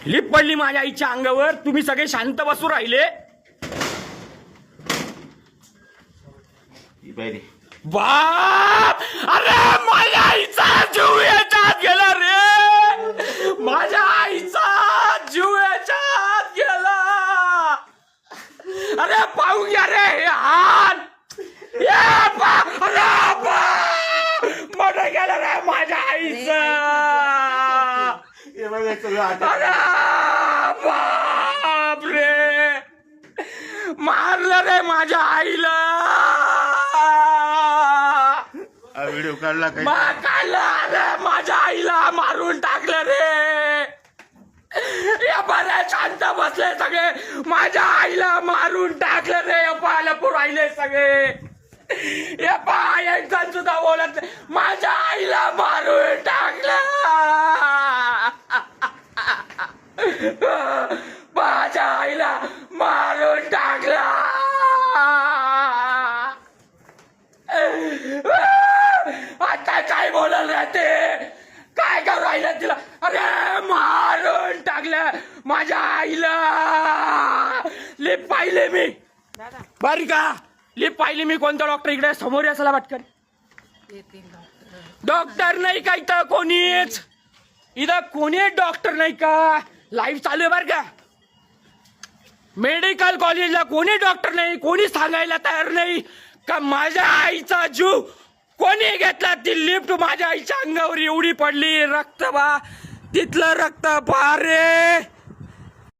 Lip पडली माझ्या आईच्या अंगावर, तुम्ही सगळे शांत बसू राहिले. बाप, अरे माझ्या आईचा जीव याच्यात गेला रे, माझ्या आईचा जीव याच्यात गेला. अरे पाहू घ्या रे हे हाल, मोठं गेलं रे माझ्या आईचा. अरे बाप रे, मारलं रे माझ्या आईला. व्हिडिओ काढला काढला माझ्या आईला मारून टाकलं रे. या बऱ्या शांत बसले सगळे, माझ्या आईला मारून टाकलं रे. पाहायला पुरायले सगळे, या पायाचं सुद्धा बोलत नाही. माझ्या आईला मारून टाकलं, माझ्या आईला मारून टाकलं. आता काय बोलायला राहते, काय करू राहिलं तिला. अरे मारून टाकलं माझ्या आईला. लिप पाहिले मी बरी का, लिप पाहिली मी. कोणता डॉक्टर इकडे समोर असायला पटकन. डॉक्टर नाही का इथं कोणीच, इथं कोणी डॉक्टर नाही का. लाईव्ह चालू आहे बर का. मेडिकल कॉलेजला कोणी डॉक्टर नाही, कोणी सांगायला तयार नाही का माझ्या आईचा जीव कोणी घेतला. ती लिफ्ट माझ्या आईच्या अंगावर एवढी पडली, रक्त बा, तिथलं रक्त पहा रे.